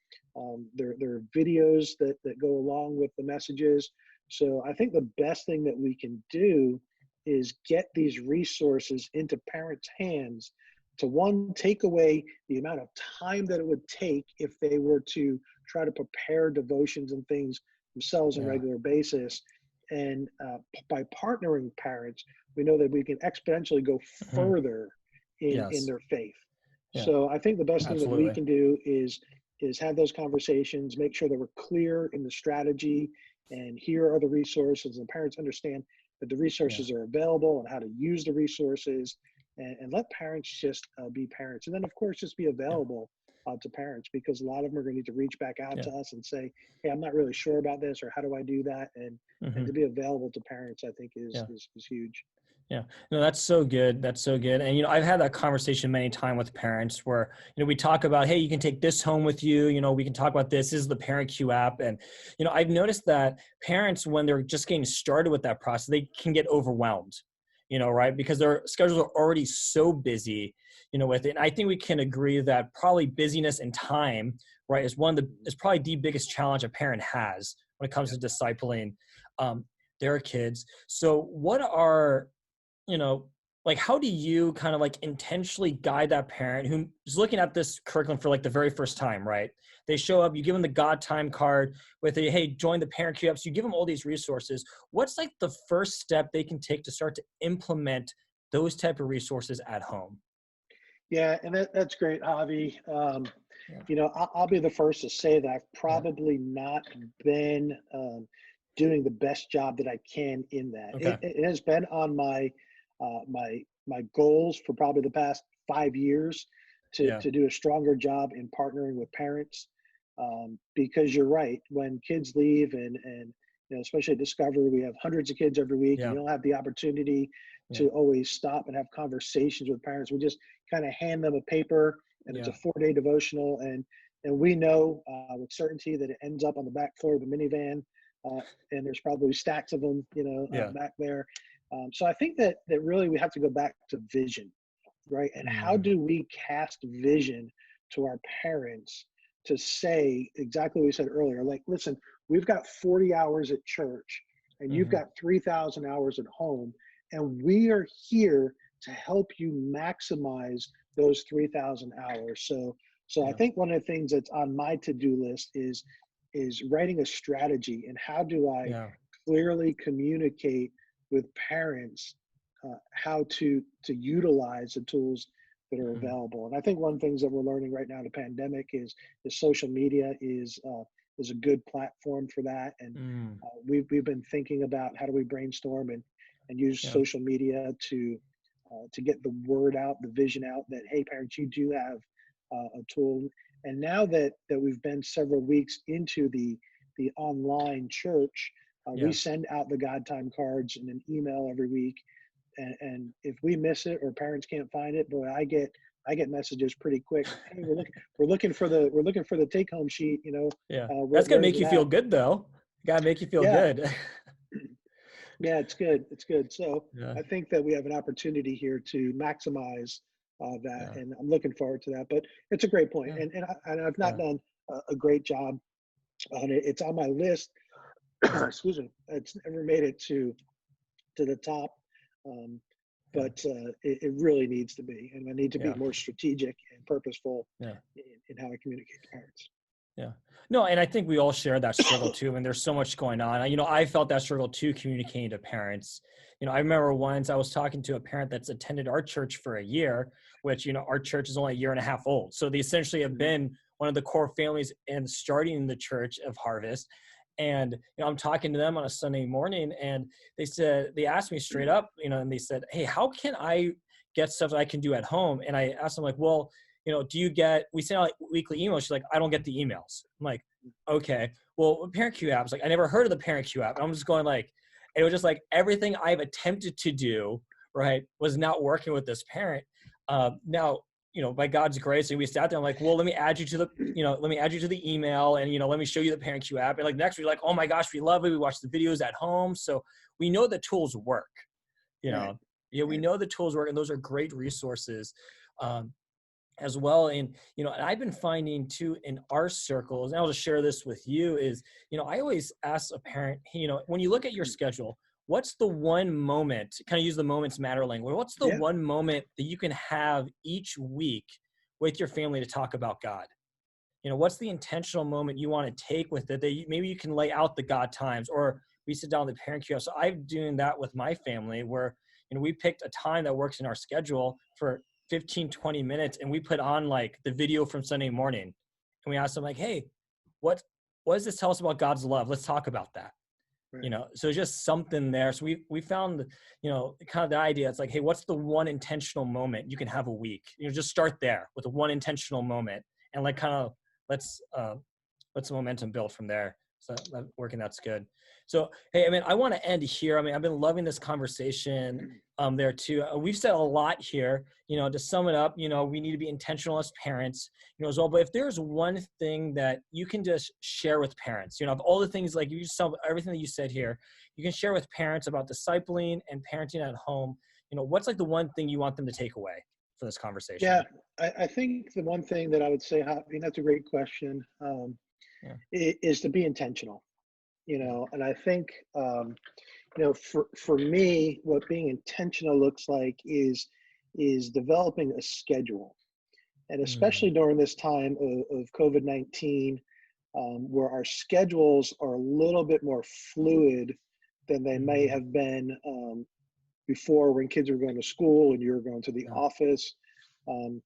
There are videos that go along with the messages. So I think the best thing that we can do is get these resources into parents' hands to, one, take away the amount of time that it would take if they were to try to prepare devotions and things themselves on a Yeah. regular basis. And by partnering parents, we know that we can exponentially go Hmm. further in Yes. their faith. Yeah. So I think the best thing that we Absolutely. can do is have those conversations, make sure that we're clear in the strategy, and here are the resources, and parents understand that the Yeah. resources are available and how to use the resources, and let parents just be parents. And then, of course, just be Yeah. available to parents, because a lot of them are going to need to reach back out Yeah. to us and say, hey, I'm not really sure about this, or how do I do that? And to Hmm. be available to parents, I think is Yeah. is huge. Yeah. No, that's so good. That's so good. And, I've had that conversation many times with parents where, we talk about, hey, you can take this home with you. We can talk about this. This is the Parent Cue app. And, I've noticed that parents, when they're just getting started with that process, they can get overwhelmed, right? Because their schedules are already so busy, with it. And I think we can agree that probably busyness and time, right, is probably the biggest challenge a parent has when it comes Yeah. to discipling their kids. So what are, you know, like how do you kind of like intentionally guide that parent who is looking at this curriculum for like the very first time, right? They show up, you give them the God time card with a, hey, join the Parent Queue up. So you give them all these resources. What's like the first step they can take to start to implement those type of resources at home? Yeah, and that's great, Javi. Yeah. I'll be the first to say that I've Yeah. probably not been doing the best job that I can in that. Okay. It has been on my goals for probably the past 5 years Yeah. to do a stronger job in partnering with parents, because you're right. When kids leave, and especially at Discover, we have hundreds of kids every week, and Yeah. you don't have the opportunity Yeah. to always stop and have conversations with parents. We just kind of hand them a paper, and it's Yeah. a 4-day devotional, and we know with certainty that it ends up on the back floor of the minivan, and there's probably stacks of them, Yeah. back there. So I think that really we have to go back to vision, right? And how Mm. do we cast vision to our parents to say exactly what we said earlier? Like, listen, we've got 40 hours at church, and you've Mm-hmm. got 3,000 hours at home, and we are here to help you maximize those 3,000 hours. So I Yeah. think one of the things that's on my to-do list is writing a strategy, and how do I Yeah. clearly communicate with parents how to utilize the tools that are Mm. available. And I think one of the things that we're learning right now in the pandemic is social media is a good platform for that. And Mm. we've been thinking about how do we brainstorm and use Yeah. social media to get the word out, the vision out, that hey, parents, you do have a tool. And now that we've been several weeks into the online church, we Yeah. send out the God time cards in an email every week, and if we miss it or parents can't find it, boy, I get messages pretty quick. Hey, we're looking for the take home sheet. Yeah. That's gonna Where's make it you feel at? good though. Gotta make you feel Yeah, good. yeah, it's good. It's good. So Yeah. I think that we have an opportunity here to maximize that, Yeah. and I'm looking forward to that. But it's a great point, Yeah. and I've not Yeah. done a great job on it. It's on my list. Excuse me. It's never made it to the top. Um, Yeah. but it really needs to be, and I need to be Yeah. more strategic and purposeful Yeah. in how I communicate to parents. Yeah. No, and I think we all share that struggle too. And there's so much going on. I felt that struggle too, communicating to parents. I remember once I was talking to a parent that's attended our church for a year, which, our church is only a year and a half old. So they essentially have Mhm. been one of the core families and starting the church of Harvest. And, I'm talking to them on a Sunday morning, and they asked me straight up, and they said, hey, how can I get stuff that I can do at home? And I asked them, like, well, we send out like weekly emails. She's like, I don't get the emails. I'm like, okay, well, Parent Q app is like, I never heard of the Parent Q app. And I'm just going like, it was just like everything I've attempted to do, right, was not working with this parent. Now, by God's grace, and we sat there, I'm like, well, let me add you to the email, and, let me show you the Parent Q app. And like next week, like, oh my gosh, we love it. We watch the videos at home. So we know the tools work, Right, we right. know the tools work, and those are great resources. As well. And I've been finding too in our circles, and I'll just share this with you, is, I always ask a parent, hey, when you look at your schedule, what's the one moment, kind of use the moments matter language, what's the Yeah, one moment that you can have each week with your family to talk about God? What's the intentional moment you want to take with it, that maybe you can lay out the God times, or we sit down with the Parent Q. So I'm doing that with my family, where, we picked a time that works in our schedule for 15, 20 minutes. And we put on like the video from Sunday morning, and we asked them like, hey, what does this tell us about God's love? Let's talk about that. right. So just something there. So we found, kind of the idea. It's like, hey, what's the one intentional moment you can have a week? Just start there with a one intentional moment, and like kind of let's the momentum build from there. So that's good. So, hey, I want to end here. I've been loving this conversation there too. We've said a lot here, to sum it up, we need to be intentional as parents, as well. But if there's one thing that you can just share with parents, of all the things, like everything that you said here, you can share with parents about discipling and parenting at home, what's like the one thing you want them to take away for this Yeah, conversation? I think the one thing that I would say, that's a great question, Yeah. is to be intentional. Yeah. And I think, for me, what being intentional looks like is developing a schedule, and especially Mm, during this time of COVID-19, where our schedules are a little bit more fluid than they may mm, have been before, when kids were going to school and you were going to the yeah. office. Um,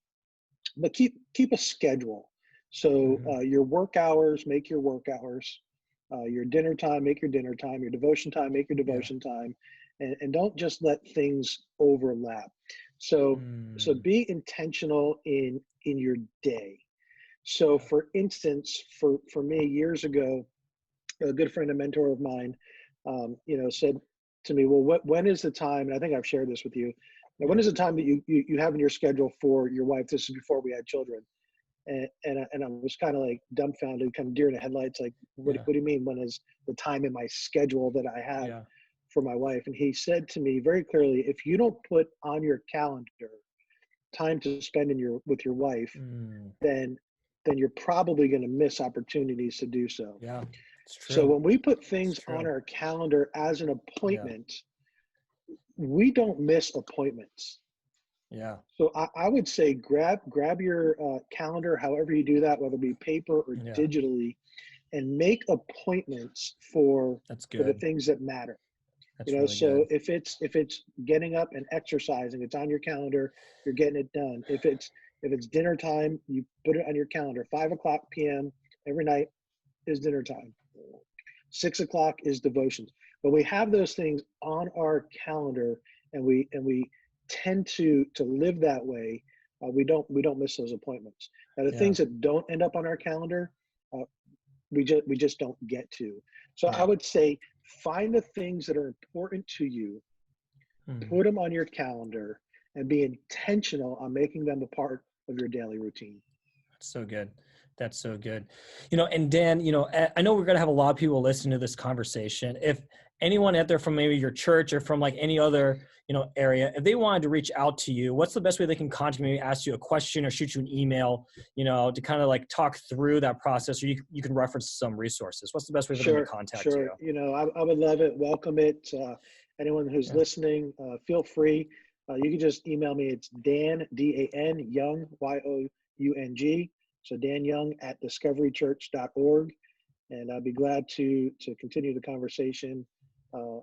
but keep a schedule. So Mhm. your work hours, make your work hours. your dinner time, make your dinner time, your devotion time, make your Yeah. devotion time, and don't just let things overlap. So be intentional in your day. So Yeah. for instance, for me years ago, a good friend, a mentor of mine, said to me, well, when is the time? And I think I've shared this with you. Now, when Yeah. is the time that you have in your schedule for your wife? This is before we had children. And I was kind of like dumbfounded, kind of deer in the headlights, like, Yeah. what do you mean? When is the time in my schedule that I have Yeah. for my wife? And he said to me very clearly, if you don't put on your calendar time to spend with your wife, then you're probably going to miss opportunities to do so. Yeah. It's So true. when we put It's things on true. our calendar as an Yeah. appointment, we don't miss appointments. Yeah. So I would say grab your calendar, however you do that, whether it be paper or Yeah. digitally, and make appointments for That's the good. things that matter. That's really So good. if it's getting up and exercising, it's on your calendar, you're getting it done. If it's dinner time, you put it on your calendar. 5:00 p.m. every night is dinner time. 6:00 is devotions. But we have those things on our calendar, and we tend to live that way. We don't miss those appointments. Now, the Yeah. things that don't end up on our calendar, uh, we just don't get to. So I Yeah. would say find the things that are important to you, Mm. put them on your calendar, and be intentional on making them a part of your daily routine. That's so good. That's so good. And Dan, I know we're going to have a lot of people listen to this conversation. If anyone out there from maybe your church or from like any other, area, if they wanted to reach out to you, what's the best way they can contact me, ask you a question or shoot you an email, to kind of like talk through that process, or you can reference some resources. What's the best way for them to Sure, contact sure. you? I would love it. Welcome it. Anyone who's Yeah. listening, feel free. You can just email me. It's Dan, Dan Young, Young. So Dan Young at discoverychurch.org. And I'd be glad to continue the conversation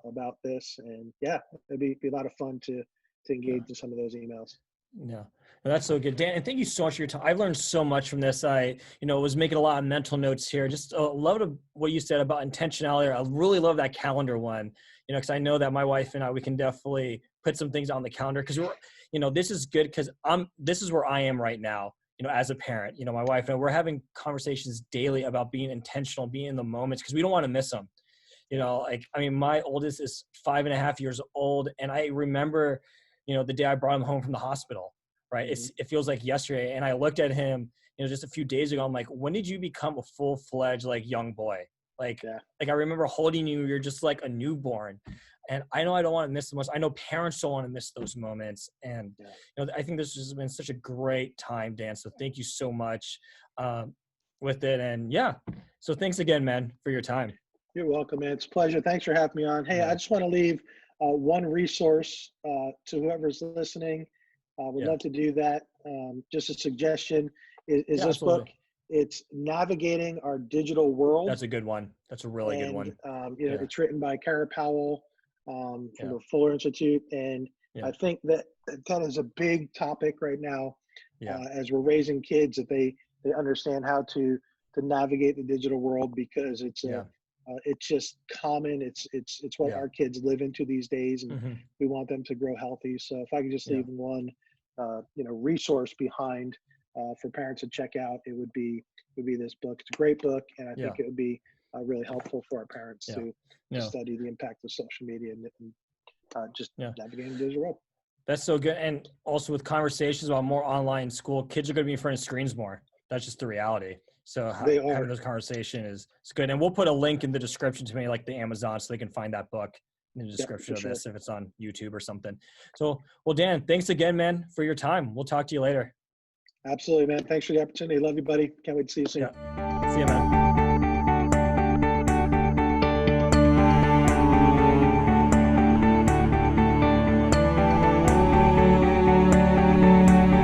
about this. And yeah, it'd be a lot of fun to Yeah. engage in some of those emails. Yeah, well, that's so good, Dan. And thank you so much for your time. I've learned so much from this. I, was making a lot of mental notes here. Just loved what you said about intentionality. I really love that calendar one, because I know that my wife and I, we can definitely put some things on the calendar because this is good because this is where I am right now, as a parent, my wife and I, we're having conversations daily about being intentional, being in the moments because we don't want to miss them. My oldest is 5.5 years old. And I remember, the day I brought him home from the hospital, right? Mm-hmm. It feels like yesterday. And I looked at him, just a few days ago. I'm like, when did you become a full-fledged, like, young boy? Yeah. Like I remember holding you, you're just like a newborn. And I know I don't want to miss the most. I know parents don't want to miss those moments. And, I think this has been such a great time, Dan. So thank you so much with it. And yeah, so thanks again, man, for your time. You're welcome, man. It's a pleasure. Thanks for having me on. Hey, Yeah. I just want to leave one resource to whoever's listening. Would love to do that. Just a suggestion is Yeah, this absolutely. book. It's Navigating Our Digital World. That's a good one. That's a really good one. Yeah. It's written by Kara Powell from the Fuller Institute. And I think that is a big topic right now as we're raising kids, that they understand how to navigate the digital world, because it's just common. It's what our kids live into these days, and we want them to grow healthy. So if I could just leave one, resource behind for parents to check out, it would be this book. It's a great book, and I think it would be really helpful for our parents to study the impact of social media and just navigating the digital world. That's so good. And also with conversations about more online school, kids are going to be in front of screens more. That's just the reality. So having those conversations is good. And we'll put a link in the description to maybe like the Amazon so they can find that book in the description of this if it's on YouTube or something. So, well, Dan, thanks again, man, for your time. We'll talk to you later. Absolutely, man. Thanks for the opportunity. Love you, buddy. Can't wait to see you soon. Yeah. See you, man.